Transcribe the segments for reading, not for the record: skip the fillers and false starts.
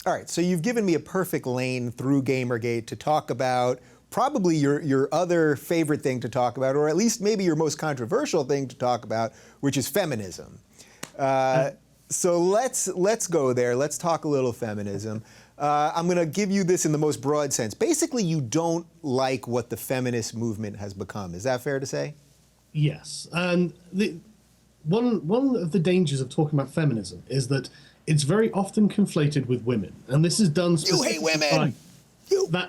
All right, so you've given me a perfect lane through Gamergate to talk about probably your other favorite thing to talk about, or at least maybe your most controversial thing to talk about, which is feminism. So let's go there. Let's talk a little feminism. I'm going to give you this in the most broad sense. Basically, you don't like what the feminist movement has become. Is that fair to say? Yes, and one of the dangers of talking about feminism is that it's very often conflated with women, and this is done specifically. You hate women.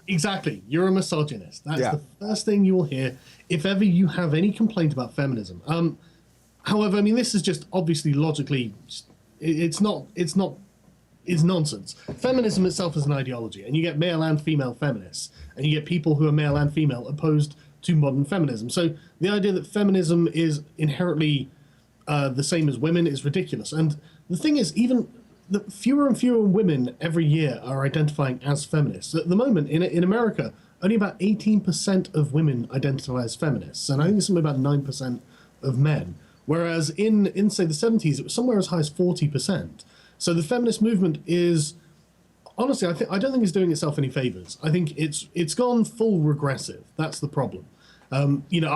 Exactly. You're a misogynist. That's the first thing you will hear if ever you have any complaint about feminism. However, I mean, this is just obviously logically, it's nonsense. Feminism itself is an ideology, and you get male and female feminists, and you get people who are male and female opposed to modern feminism. So the idea that feminism is inherently the same as women is ridiculous. And the thing is, even the fewer and fewer women every year are identifying as feminists. At the moment, in America, only about 18% of women identify as feminists, and I think it's something about 9% of men. Whereas in say, the 70s, it was somewhere as high as 40%. So the feminist movement is, honestly, I don't think it's doing itself any favors. I think it's gone full regressive. That's the problem. You know,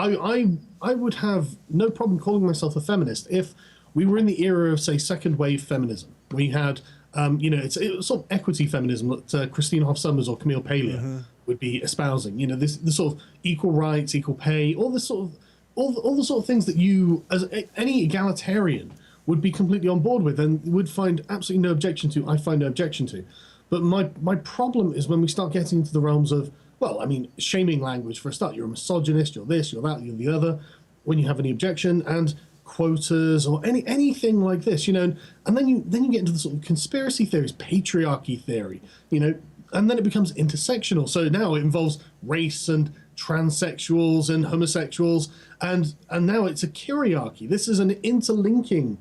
I would have no problem calling myself a feminist if we were in the era of, say, second wave feminism. We had, you know, it's sort of equity feminism that Christina Hoff Sommers or Camille Paglia would be espousing. You know, this sort of equal rights, equal pay, all this sort of all the sort of things that you, as any egalitarian, would be completely on board with and would find absolutely no objection to. I find no objection to. But my problem is when we start getting into the realms of, well, I mean, shaming language for a start. You're a misogynist, you're this, you're that, you're the other, when you have any objection, and quotas or anything like this, you know, and then you get into the sort of conspiracy theories, patriarchy theory, you know, and then it becomes intersectional. So now it involves race and transsexuals and homosexuals, and now it's a kyriarchy. This is an interlinking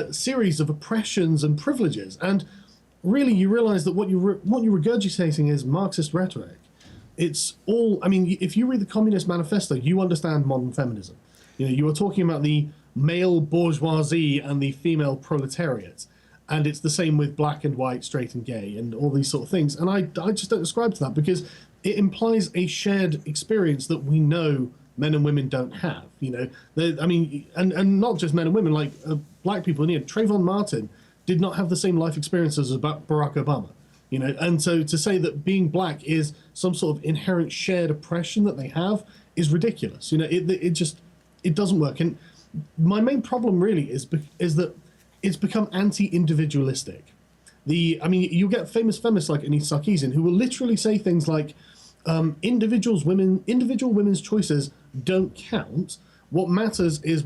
series of oppressions and privileges, and really you realize that what you're regurgitating is Marxist rhetoric. It's all, I mean, if you read the Communist Manifesto, you understand modern feminism. You know, you are talking about the male bourgeoisie and the female proletariat. And it's the same with black and white, straight and gay, and all these sort of things. And I just don't ascribe to that because it implies a shared experience that we know men and women don't have. You know, I mean, and not just men and women, like black people. You know, Trayvon Martin did not have the same life experiences as Barack Obama. You know, and so to say that being black is some sort of inherent shared oppression that they have is ridiculous. You know, it doesn't work. And my main problem really is that it's become anti-individualistic. I mean, you get famous feminists like Anita Sarkeesian who will literally say things like, individual women's choices don't count. What matters is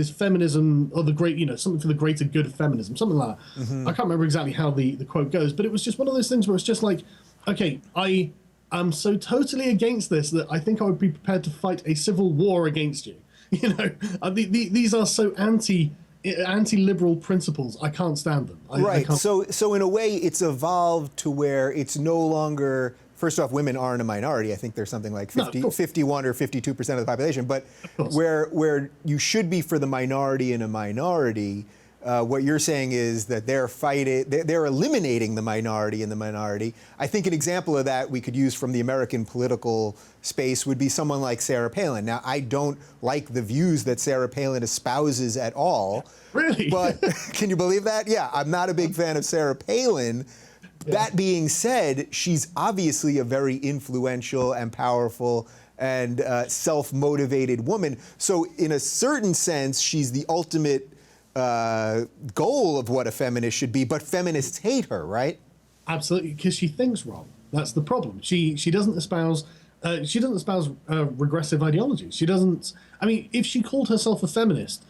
feminism, or the great, you know, something for the greater good of feminism, something like that. I can't remember exactly how the quote goes, but it was just one of those things where it's just like, okay, I am so totally against this that I think I would be prepared to fight a civil war against you. You know, these are so anti-liberal principles. I can't stand them. Right. So in a way, it's evolved to where it's no longer. First off, women aren't a minority. I think there's something like 51 or 52% of the population. But where you should be for the minority in a minority, what you're saying is that they're eliminating the minority in the minority. I think an example of that we could use from the American political space would be someone like Sarah Palin. Now, I don't like the views that Sarah Palin espouses at all. Really? But can you believe that? Yeah, I'm not a big fan of Sarah Palin. That being said, she's obviously a very influential and powerful and self-motivated woman. So in a certain sense, she's the ultimate goal of what a feminist should be, but feminists hate her, right? Absolutely, because she thinks wrong. That's the problem. She doesn't espouse regressive ideologies. She doesn't. I mean, if she called herself a feminist,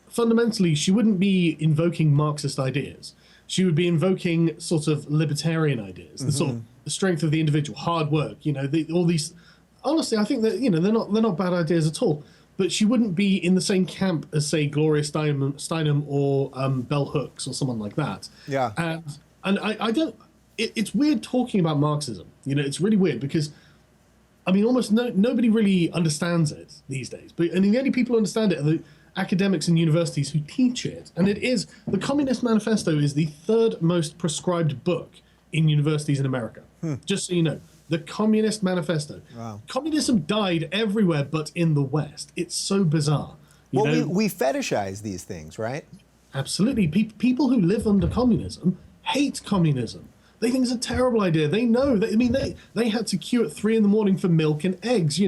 fundamentally she wouldn't be invoking Marxist ideas. She would be invoking sort of libertarian ideas, the sort of the strength of the individual, hard work. You know, all these. Honestly, I think that, you know, they're not bad ideas at all. But she wouldn't be in the same camp as, say, Gloria Steinem or Bell Hooks or someone like that. Yeah. And I don't. It's weird talking about Marxism. You know, it's really weird because, I mean, almost nobody really understands it these days. But the only people who understand it academics in universities who teach it. And the Communist Manifesto is the third most prescribed book in universities in America. Just so you know, the Communist Manifesto. Wow. Communism died everywhere but in the West. It's so bizarre. We fetishize these things, right? Absolutely. People who live under communism hate communism. They think it's a terrible idea. They know that, they had to queue at 3 a.m. for milk and eggs,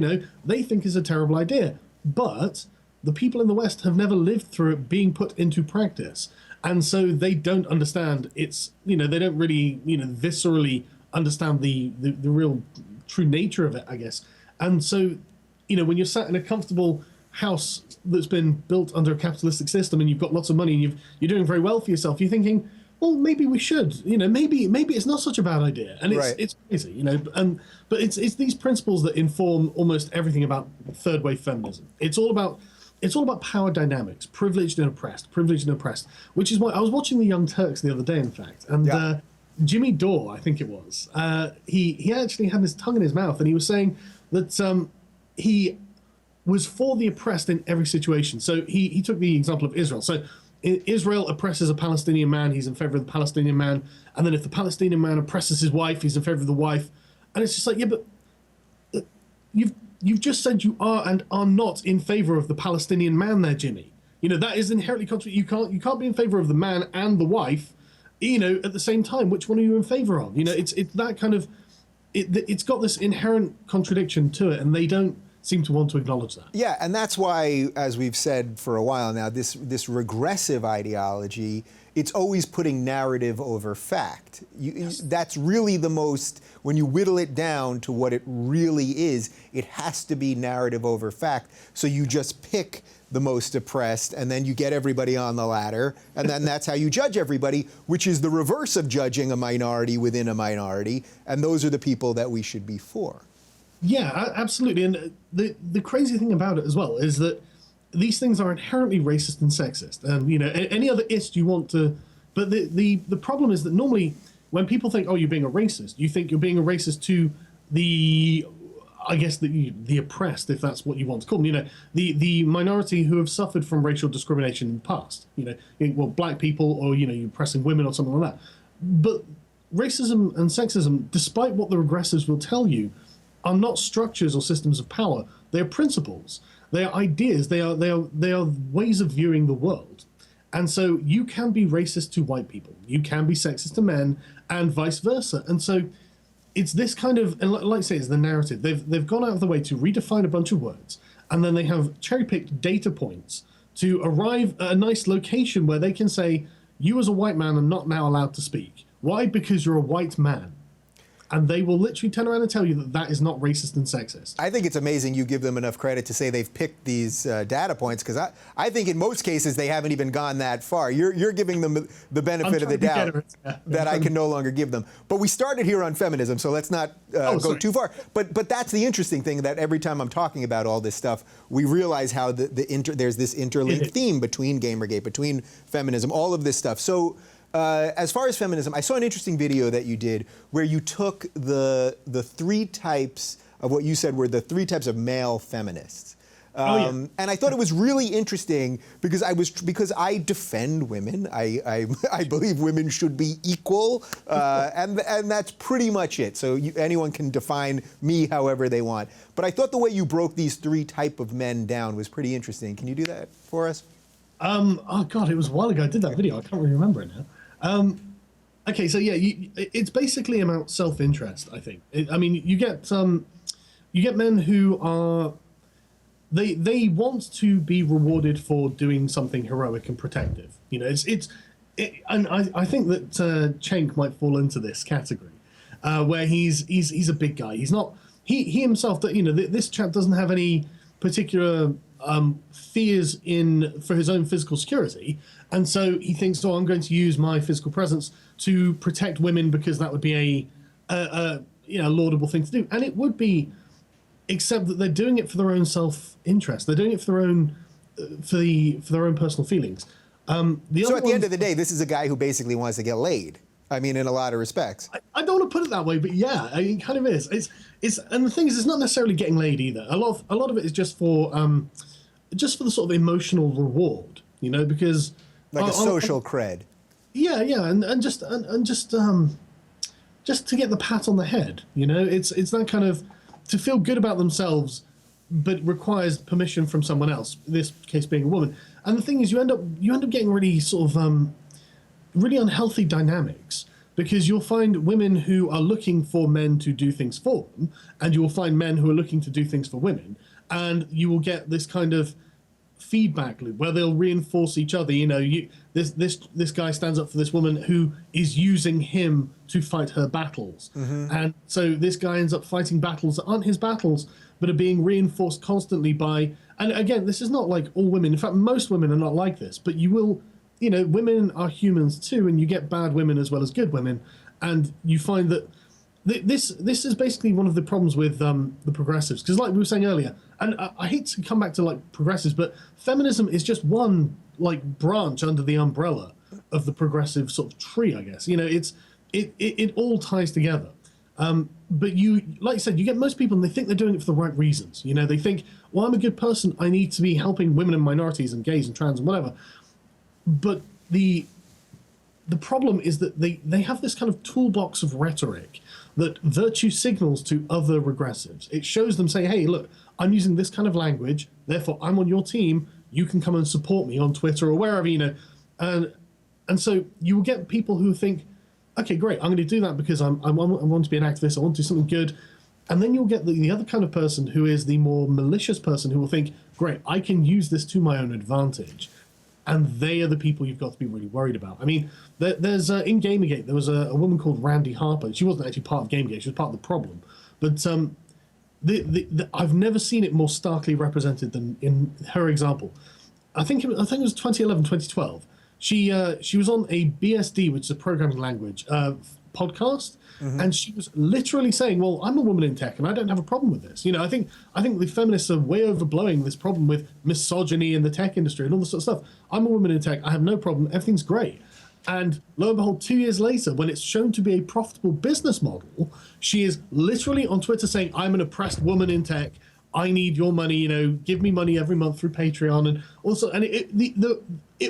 They think it's a terrible idea. But the people in the West have never lived through it being put into practice. And so they don't understand they don't really, viscerally understand the real true nature of it, I guess. And so, when you're sat in a comfortable house that's been built under a capitalistic system and you've got lots of money and you're doing very well for yourself, you're thinking, well, maybe we should, maybe it's not such a bad idea. And it's crazy, but it's these principles that inform almost everything about third wave feminism. It's all about power dynamics, privileged and oppressed, which is why I was watching the Young Turks the other day, in fact, and Jimmy Dore, I think it was, he actually had his tongue in his mouth, and he was saying that he was for the oppressed in every situation. So he took the example of Israel. So Israel oppresses a Palestinian man, he's in favor of the Palestinian man. And then if the Palestinian man oppresses his wife, he's in favor of the wife. And it's just like, yeah, but you've just said you are and are not in favor of the Palestinian man there, Jimmy. That is inherently contrary. You can't be in favor of the man and the wife, at the same time. Which one are you in favor of? It's that kind of, it's got this inherent contradiction to it, and they don't seem to want to acknowledge that. Yeah, and that's why, as we've said for a while now, this regressive ideology, it's always putting narrative over fact. That's really the most, when you whittle it down to what it really is, it has to be narrative over fact. So you just pick the most oppressed, and then you get everybody on the ladder, and then that's how you judge everybody, which is the reverse of judging a minority within a minority, and those are the people that we should be for. Yeah, absolutely. And the crazy thing about it as well is that these things are inherently racist and sexist. And, any other ist you want to... But the problem is that normally when people think, oh, you're being a racist, you think you're being a racist to the oppressed, if that's what you want to call them, the minority who have suffered from racial discrimination in the past, black people, or, you're oppressing women or something like that. But racism and sexism, despite what the regressives will tell you, are not structures or systems of power. They are principles. They are ideas. They are ways of viewing the world. And so you can be racist to white people. You can be sexist to men, and vice versa. And so it's this kind of, and like I say, it's the narrative. They've gone out of the way to redefine a bunch of words, and then they have cherry-picked data points to arrive at a nice location where they can say, you as a white man are not now allowed to speak. Why? Because you're a white man. And they will literally turn around and tell you that that is not racist and sexist. I think it's amazing you give them enough credit to say they've picked these data points, because I think in most cases they haven't even gone that far. You're giving them the benefit of the doubt that I can no longer give them. But we started here on feminism, so let's not go too far. But that's the interesting thing, that every time I'm talking about all this stuff, we realize how there's this interlinked theme between Gamergate, between feminism, all of this stuff. So. As far as feminism, I saw an interesting video that you did where you took the 3 types of what you said were the 3 types of male feminists. And I thought it was really interesting because I defend women. I believe women should be equal, and that's pretty much it. So anyone can define me however they want. But I thought the way you broke these 3 type of men down was pretty interesting. Can you do that for us? Oh God, it was a while ago I did that video. I can't really remember it now. Okay, so yeah, it's basically about self-interest, I think. You get men who are, they want to be rewarded for doing something heroic and protective. And I think that Cenk might fall into this category, where he's a big guy. He's not, he himself, this chap doesn't have any particular fears for his own physical security, and so he thinks, I'm going to use my physical presence to protect women because that would be a laudable thing to do, and it would be, except that they're doing it for their own self-interest. They're doing it for their own their own personal feelings. So at the end of the day, this is a guy who basically wants to get laid. In a lot of respects. I don't want to put it that way, but yeah, it kind of is. It's and the thing is, it's not necessarily getting laid either. A lot of it is just for just for the sort of emotional reward, because like a social cred. Yeah, and just to get the pat on the head, it's that kind of to feel good about themselves, but it requires permission from someone else. In this case, being a woman. And the thing is, you end up getting really sort of really unhealthy dynamics, because you'll find women who are looking for men to do things for them, and you will find men who are looking to do things for women, and you will get this kind of feedback loop where they'll reinforce each other. This guy stands up for this woman who is using him to fight her battles, and so this guy ends up fighting battles that aren't his battles, but are being reinforced constantly by. And again, this is not like all women. In fact, most women are not like this, but you will. Women are humans too, and you get bad women as well as good women, and you find that this is basically one of the problems with the progressives, because like we were saying earlier, and I hate to come back to like progressives, but feminism is just one like branch under the umbrella of the progressive sort of tree, I guess. It all ties together. But you, like you said, you get most people and they think they're doing it for the right reasons. They think, well, I'm a good person, I need to be helping women and minorities and gays and trans and whatever. But the problem is that they have this kind of toolbox of rhetoric that virtue signals to other progressives. It shows them, say, hey, look, I'm using this kind of language, therefore I'm on your team, you can come and support me on Twitter or wherever, and so you will get people who think, okay, great, I'm going to do that because I want to be an activist, I want to do something good. And then you'll get the other kind of person who is the more malicious person who will think, great, I can use this to my own advantage. And they are the people you've got to be really worried about. I mean, there's in Gamergate, there was a woman called Randy Harper. She wasn't actually part of Gamergate, she was part of the problem. But I've never seen it more starkly represented than in her example. I think it was 2011, 2012. She was on a BSD, which is a programming language, podcast, and she was literally saying, well, I'm a woman in tech and I don't have a problem with this. I think the feminists are way overblowing this problem with misogyny in the tech industry and all this sort of stuff. I'm a woman in tech, I have no problem, everything's great. And lo and behold, 2 years later, when it's shown to be a profitable business model, she is literally on Twitter saying, I'm an oppressed woman in tech, I need your money, give me money every month through Patreon. And also, and it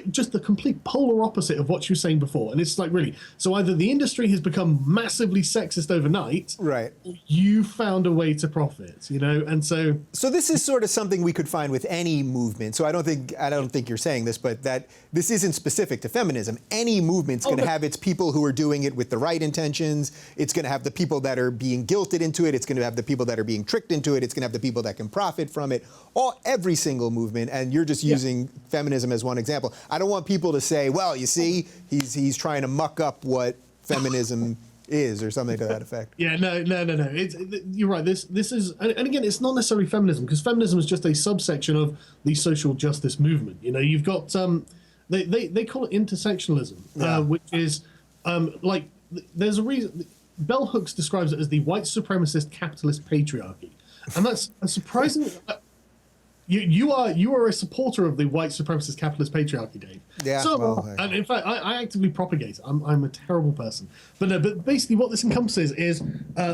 just the complete polar opposite of what you were saying before. And it's like, really, so either the industry has become massively sexist overnight, right, or you found a way to profit, and so this is sort of something we could find with any movement. So I don't think you're saying this, but that this isn't specific to feminism. Any movement's going to have its people who are doing it with the right intentions. It's going to have the people that are being guilted into it. It's going to have the people that are being tricked into it. It's going to have the people that can profit from it. Every single movement, and you're just using feminism as one example. I don't want people to say, well, you see, he's trying to muck up what feminism is or something to that effect. Yeah, no. You're right. This is, and again, it's not necessarily feminism, because feminism is just a subsection of the social justice movement. You've got they call it intersectionalism, which is like there's a reason. Bell Hooks describes it as the white supremacist capitalist patriarchy, and that's a surprising. You are a supporter of the white supremacist capitalist patriarchy, Dave. Yeah. So, and in fact, I actively propagate it. I'm a terrible person. But no, but basically what this encompasses is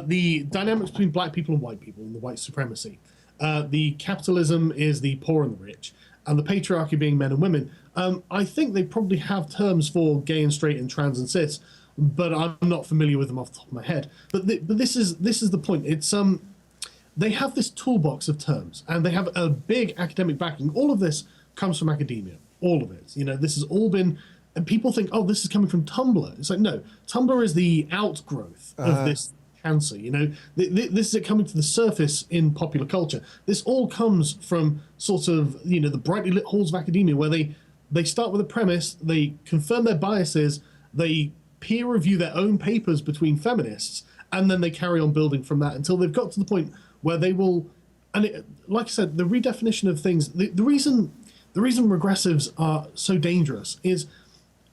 the dynamics between black people and white people and the white supremacy. The capitalism is the poor and the rich, and the patriarchy being men and women. I think they probably have terms for gay and straight and trans and cis, but I'm not familiar with them off the top of my head. But this is the point. It's they have this toolbox of terms, and they have a big academic backing. All of this comes from academia. All of it. This has all been, and people think, oh, this is coming from Tumblr. It's like, no, Tumblr is the outgrowth of this cancer. This is it coming to the surface in popular culture. This all comes from sort of, the brightly lit halls of academia, where they start with a premise, they confirm their biases, they peer review their own papers between feminists, and then they carry on building from that until they've got to the point where they will, and like I said, the redefinition of things, the reason regressives are so dangerous is,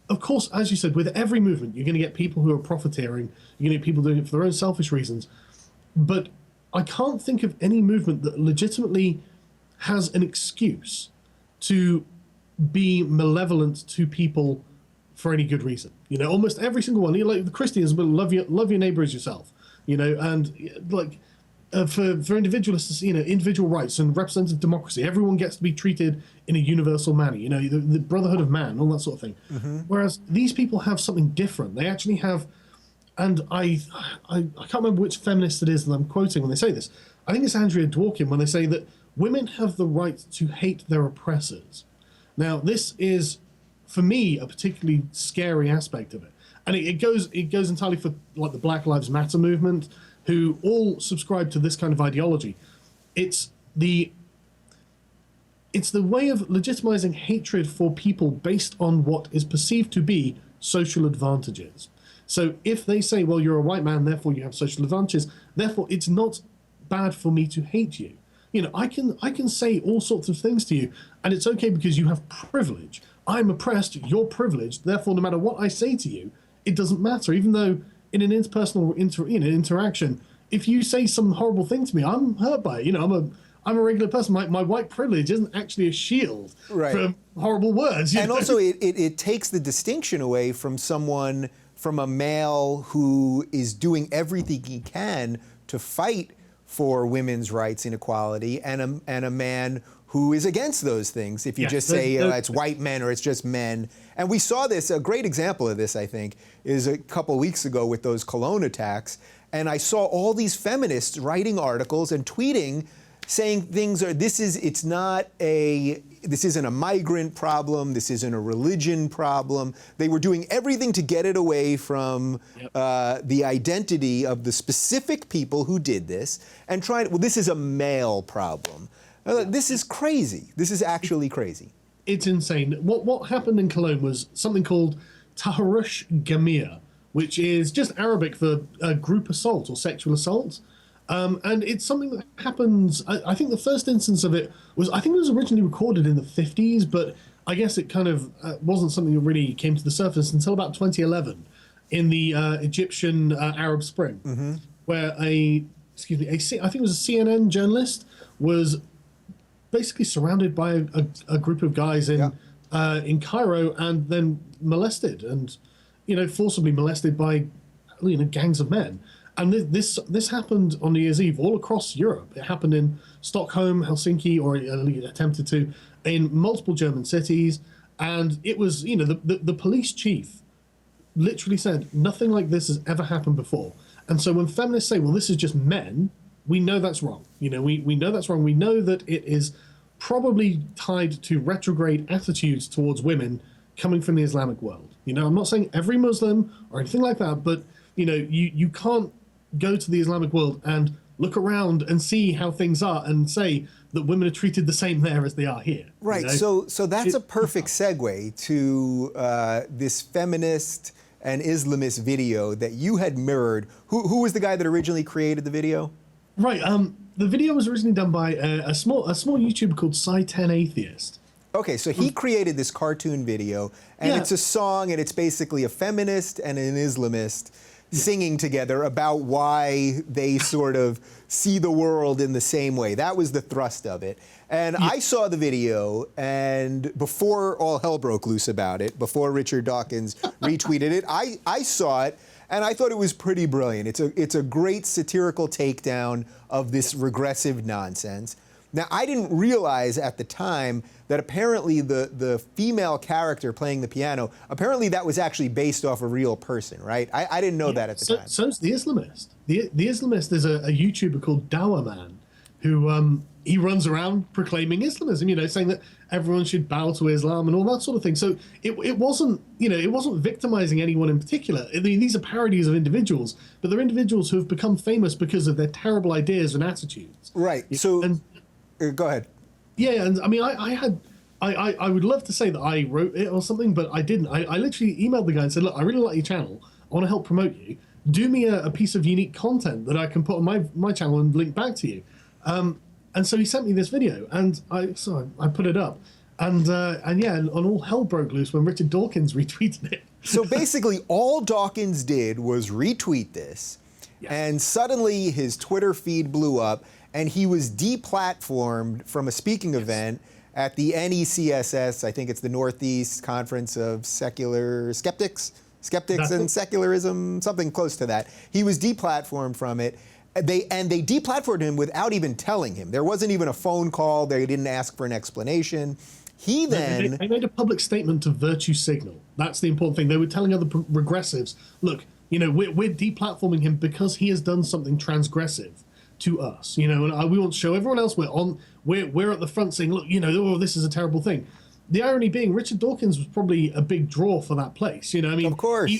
of course, as you said, with every movement, you're going to get people who are profiteering, you're going to get people doing it for their own selfish reasons, but I can't think of any movement that legitimately has an excuse to be malevolent to people for any good reason. Almost every single one, like the Christians will love your neighbor as yourself, and like, for individualists, individual rights and representative democracy, everyone gets to be treated in a universal manner, the brotherhood of man, all that sort of thing. Whereas these people have something different. They actually have, and I can't remember which feminist it is that I'm quoting when they say this. I think it's Andrea Dawkins when they say that women have the right to hate their oppressors. Now, this is, for me, a particularly scary aspect of it. And it goes entirely for like the Black Lives Matter movement, who all subscribe to this kind of ideology. It's the way of legitimizing hatred for people based on what is perceived to be social advantages. So if they say, well, you're a white man, therefore you have social advantages, therefore it's not bad for me to hate you. I can say all sorts of things to you, and it's okay because you have privilege. I'm oppressed, you're privileged, therefore no matter what I say to you, it doesn't matter, even though in an interpersonal interaction, if you say some horrible thing to me, I'm hurt by it. I'm a regular person. My white privilege isn't actually a shield from horrible words. And also, it takes the distinction away from a male who is doing everything he can to fight for women's rights and equality, and a man who is against those things. If you just say it's white men or it's just men. And we saw this, a great example of this, I think, is a couple weeks ago with those Cologne attacks. And I saw all these feminists writing articles and tweeting saying this isn't a migrant problem, this isn't a religion problem. They were doing everything to get it away from the identity of the specific people who did this and this is a male problem. This is crazy. This is actually crazy. It's insane. What happened in Cologne was something called Taharush Gamir, which is just Arabic for group assault or sexual assault. And it's something that happens, I think the first instance of it was originally recorded in the 50s, but I guess it kind of wasn't something that really came to the surface until about 2011 in the Egyptian Arab Spring, where I think it was a CNN journalist was basically surrounded by a group of guys in Cairo and then molested and, forcibly molested by, gangs of men. And this happened on New Year's Eve all across Europe. It happened in Stockholm, Helsinki, or it attempted to, in multiple German cities. And it was, the police chief literally said, nothing like this has ever happened before. And so when feminists say, well, this is just men, we know that's wrong. We know that's wrong. We know that it is probably tied to retrograde attitudes towards women coming from the Islamic world. I'm not saying every Muslim or anything like that, but, you can't go to the Islamic world and look around and see how things are and say that women are treated the same there as they are here. Right. So that's a perfect segue to this feminist and Islamist video that you had mirrored. Who was the guy that originally created the video? Right. The video was originally done by a small YouTuber called Sci-10 Atheist. Okay, so he created this cartoon video, and it's a song, and it's basically a feminist and an Islamist singing together about why they sort of see the world in the same way. That was the thrust of it. And I saw the video, and before all hell broke loose about it, before Richard Dawkins retweeted it, I saw it, and I thought it was pretty brilliant. It's a great satirical takedown of this regressive nonsense. Now, I didn't realize at the time that apparently the female character playing the piano, apparently that was actually based off a real person, right? I didn't know that at the time. So's the Islamist. The Islamist is a YouTuber called Dawa Man, who he runs around proclaiming Islamism, saying that everyone should bow to Islam and all that sort of thing. So it wasn't victimizing anyone in particular. I mean, these are parodies of individuals, but they're individuals who have become famous because of their terrible ideas and attitudes. Right. So go ahead. Yeah, and I mean, I would love to say that I wrote it or something, but I didn't. I literally emailed the guy and said, look, I really like your channel. I want to help promote you. Do me a piece of unique content that I can put on my channel and link back to you. And so he sent me this video, and I put it up. And all hell broke loose when Richard Dawkins retweeted it. So basically, all Dawkins did was retweet this, and suddenly his Twitter feed blew up, and he was deplatformed from a speaking event at the NECSS, I think it's the Northeast Conference of Secular Skeptics and Secularism, something close to that. He was deplatformed from it, They deplatformed him without even telling him. There wasn't even a phone call. They didn't ask for an explanation. He then... They made a public statement to virtue signal. That's the important thing. They were telling other regressives, look, you know, we're deplatforming him because he has done something transgressive to us, you know, and we want to show everyone else we're at the front saying, look, you know, oh, this is a terrible thing. The irony being, Richard Dawkins was probably a big draw for that place, you know. I mean, of course,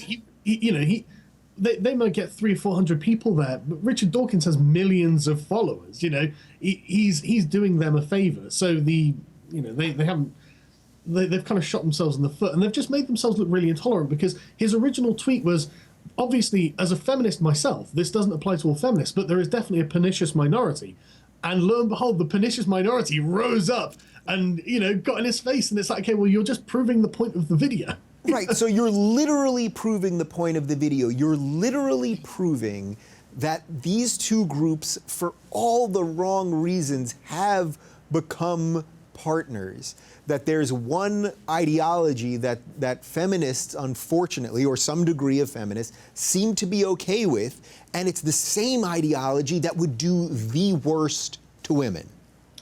they might get 300 or 400 people there, but Richard Dawkins has millions of followers. You know, he's doing them a favor. So they've kind of shot themselves in the foot, and they've just made themselves look really intolerant, because his original tweet was, obviously, as a feminist myself, this doesn't apply to all feminists, but there is definitely a pernicious minority. And lo and behold, the pernicious minority rose up and, you know, got in his face. And it's like, okay, well, you're just proving the point of the video. Right. So you're literally proving the point of the video. You're literally proving that these two groups, for all the wrong reasons, have become partners. That there's one ideology that feminists, unfortunately, or some degree of feminists, seem to be okay with, and it's the same ideology that would do the worst to women.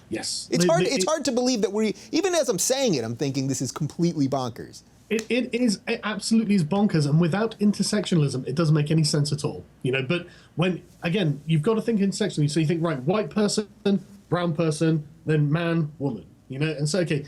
Yes. It's hard to believe that even as I'm saying it, I'm thinking this is completely bonkers. It absolutely is bonkers, and without intersectionalism, it doesn't make any sense at all. You know, but when, again, you've got to think intersectionally, so you think, right, white person, brown person, then man, woman, you know, and so, okay,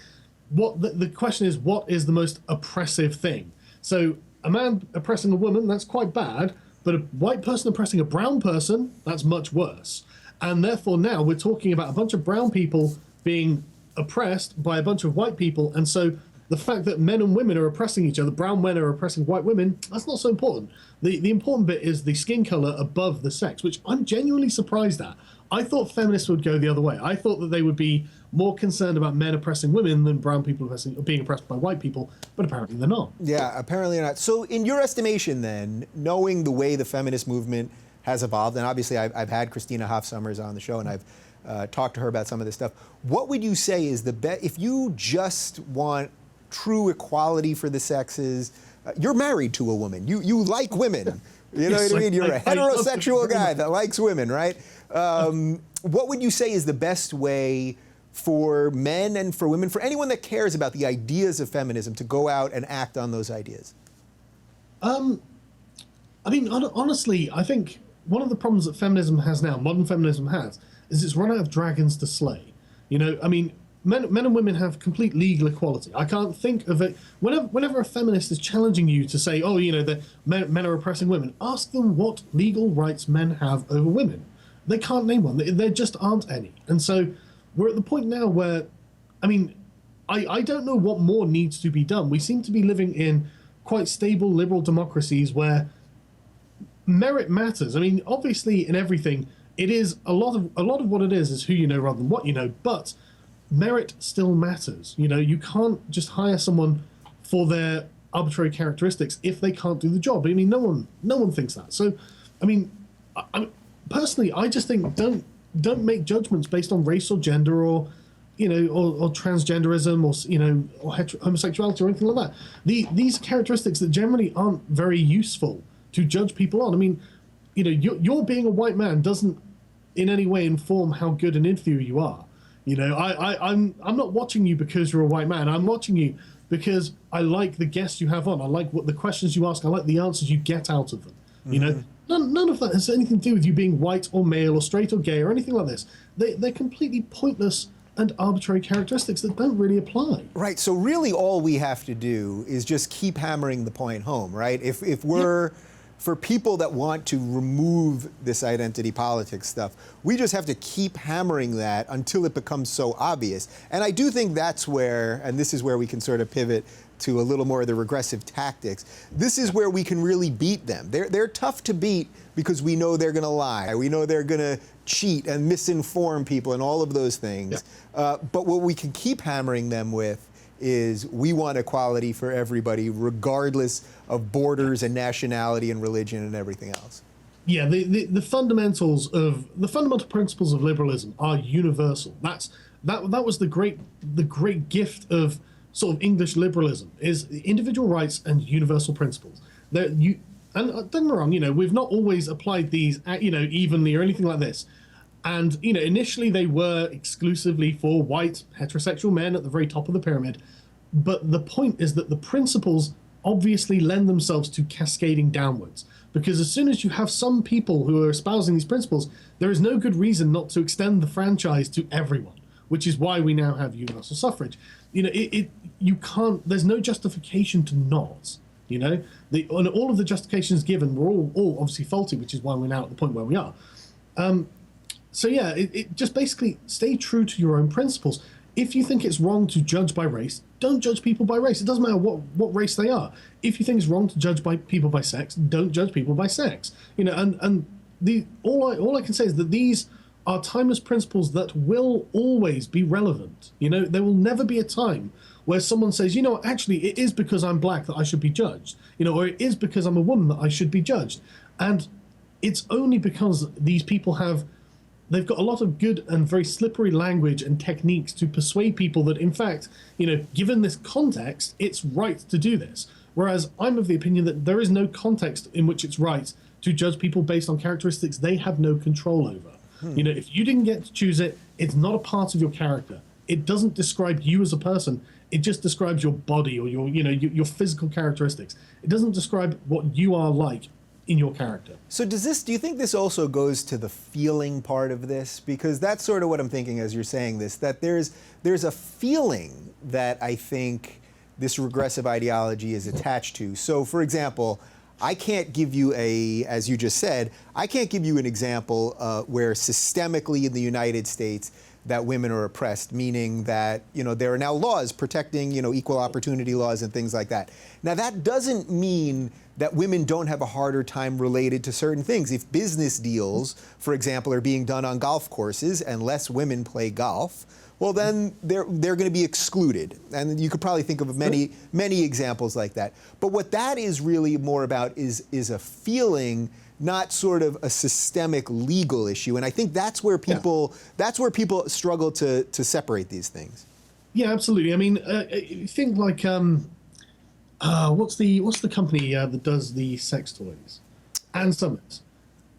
what the question is, what is the most oppressive thing? So a man oppressing a woman, that's quite bad, but a white person oppressing a brown person, that's much worse. And therefore now we're talking about a bunch of brown people being oppressed by a bunch of white people, and so the fact that men and women are oppressing each other, brown men are oppressing white women, that's not so important. The important bit is the skin color above the sex, which I'm genuinely surprised at. I thought feminists would go the other way. I thought that they would be more concerned about men oppressing women than brown people being oppressed by white people, but apparently they're not. Yeah, apparently they're not. So in your estimation then, knowing the way the feminist movement has evolved, and obviously I've had Christina Hoff Sommers on the show, and I've talked to her about some of this stuff, what would you say is the best, if you just want true equality for the sexes, you're married to a woman, you like women, you know what I mean? You're a heterosexual guy that likes women, right? What would you say is the best way for men and for women, for anyone that cares about the ideas of feminism, to go out and act on those ideas? I mean, honestly, I think one of the problems that feminism has now, modern feminism has, is it's run out of dragons to slay. You know, I mean, men and women have complete legal equality. I can't think of it. Whenever a feminist is challenging you to say, oh, you know, the men are oppressing women, ask them what legal rights men have over women. They can't name one. There just aren't any. And so we're at the point now where, I mean, I don't know what more needs to be done. We seem to be living in quite stable liberal democracies where merit matters. I mean, obviously in everything, it is a lot of what it is who you know rather than what you know, but merit still matters. You know, you can't just hire someone for their arbitrary characteristics if they can't do the job. I mean, no one thinks that. So, I mean, personally, I just think don't make judgments based on race or gender or, you know, or transgenderism or, you know, or homosexuality or anything like that. These characteristics that generally aren't very useful to judge people on. I mean, you know, your being a white man doesn't in any way inform how good an interviewer you are. You know, I'm not watching you because you're a white man. I'm watching you because I like the guests you have on. I like what the questions you ask. I like the answers you get out of them. You know, none of that has anything to do with you being white or male or straight or gay or anything like this. They're completely pointless and arbitrary characteristics that don't really apply. Right. So really all we have to do is just keep hammering the point home, right? If we're... Yep. For people that want to remove this identity politics stuff, we just have to keep hammering that until it becomes so obvious. And I do think that's where, and this is where we can sort of pivot to a little more of the regressive tactics, this is where we can really beat them. They're tough to beat because we know they're gonna lie. We know they're gonna cheat and misinform people and all of those things. Yeah. But what we can keep hammering them with is we want equality for everybody, regardless of borders and nationality and religion and everything else. Yeah, the fundamental principles of liberalism are universal. That was the great gift of sort of English liberalism, is individual rights and universal principles. And don't get me wrong, we've not always applied these, evenly or anything like this. And, initially they were exclusively for white heterosexual men at the very top of the pyramid. But the point is that the principles obviously lend themselves to cascading downwards. Because as soon as you have some people who are espousing these principles, there is no good reason not to extend the franchise to everyone, which is why we now have universal suffrage. You can't, there's no justification to not, and all of the justifications given were all obviously faulty, which is why we're now at the point where we are. So yeah, it just basically stay true to your own principles. If you think it's wrong to judge by race, don't judge people by race. It doesn't matter what race they are. If you think it's wrong to judge people by sex, don't judge people by sex. All I can say is that these are timeless principles that will always be relevant. There will never be a time where someone says, actually, it is because I'm black that I should be judged, or it is because I'm a woman that I should be judged. And it's only because these people they've got a lot of good and very slippery language and techniques to persuade people that, in fact, given this context, it's right to do this. Whereas I'm of the opinion that there is no context in which it's right to judge people based on characteristics they have no control over. If you didn't get to choose it, it's not a part of your character. It doesn't describe you as a person. It just describes your body or your physical characteristics. It doesn't describe what you are like in your character. So do you think this also goes to the feeling part of this? Because that's sort of what I'm thinking as you're saying this, that there's a feeling that I think this regressive ideology is attached to. So for example, I can't give you as you just said, I can't give you an example where systemically in the United States that women are oppressed, meaning that, there are now laws protecting, equal opportunity laws and things like that. Now, that doesn't mean that women don't have a harder time related to certain things. If business deals, for example, are being done on golf courses and less women play golf, well, then they're going to be excluded. And you could probably think of many examples like that. But what that is really more about is a feeling, not sort of a systemic legal issue. And I think that's where people struggle to separate these things. Yeah, absolutely. I mean, think like what's the company that does the sex toys? And Sommers.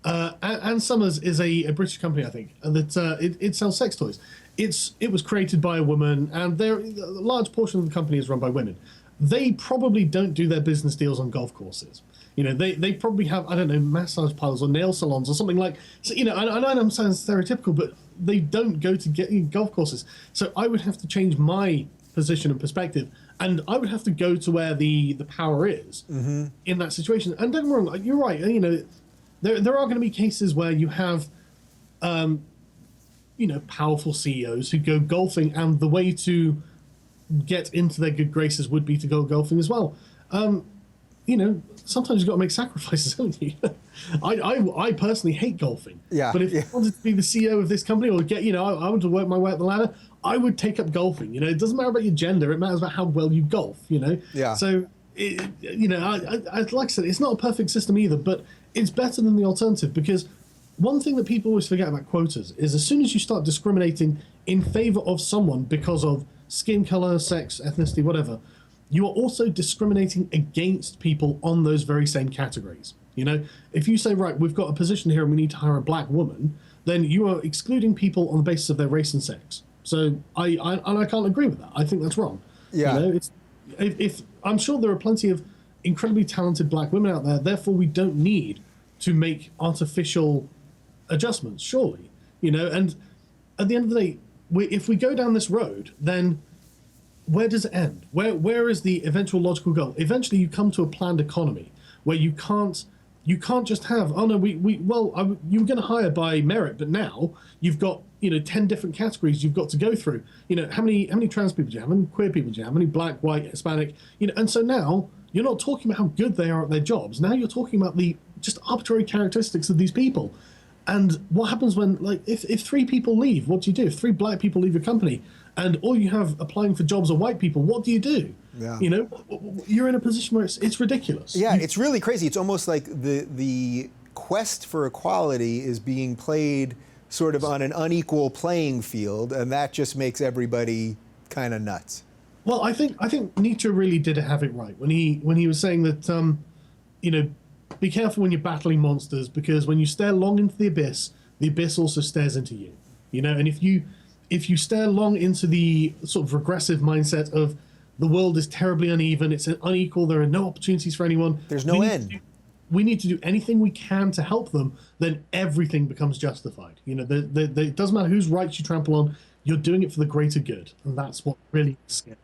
And Sommers is a British company, I think, that it sells sex toys. It was created by a woman, and a large portion of the company is run by women. They probably don't do their business deals on golf courses. They probably have, I don't know, massage parlors or nail salons or something like. So, I know I'm sounding stereotypical, but they don't go to get golf courses. So I would have to change my position and perspective, and I would have to go to where the power is in that situation. And don't get me wrong, you're right. There are going to be cases where you have, powerful CEOs who go golfing, and the way to get into their good graces would be to go golfing as well. Sometimes you've got to make sacrifices, haven't you? I personally hate golfing. Yeah. But if I wanted to be the CEO of this company or I want to work my way up the ladder, I would take up golfing. It doesn't matter about your gender. It matters about how well you golf, Yeah. So, like I said, it's not a perfect system either, but it's better than the alternative, because one thing that people always forget about quotas is as soon as you start discriminating in favor of someone because of skin color, sex, ethnicity, whatever, you are also discriminating against people on those very same categories. If you say, right, we've got a position here and we need to hire a black woman, then you are excluding people on the basis of their race and sex. So I can't agree with that. I think that's wrong. Yeah. If I'm sure there are plenty of incredibly talented black women out there, therefore we don't need to make artificial adjustments, surely. And at the end of the day, if we go down this road, then where does it end? Where is the eventual logical goal? Eventually, you come to a planned economy where you can't just have, oh no, you were going to hire by merit, but now you've got 10 different categories you've got to go through. How many trans people do you have? How many queer people do you have? How many black, white, Hispanic? And so now you're not talking about how good they are at their jobs. Now you're talking about the just arbitrary characteristics of these people. And what happens when, if 3 people leave, what do you do? If 3 black people leave your company and all you have applying for jobs are white people, what do you do? Yeah. You're in a position where it's ridiculous. Yeah, it's really crazy. It's almost like the quest for equality is being played sort of on an unequal playing field, and that just makes everybody kind of nuts. Well, I think Nietzsche really did have it right when he was saying that, be careful when you're battling monsters, because when you stare long into the abyss also stares into you. You know, and if you stare long into the sort of regressive mindset of the world is terribly uneven, it's unequal, there are no opportunities for anyone, there's no end. We need to do anything we can to help them, then everything becomes justified. You know, it doesn't matter whose rights you trample on, you're doing it for the greater good. And that's what really is scary.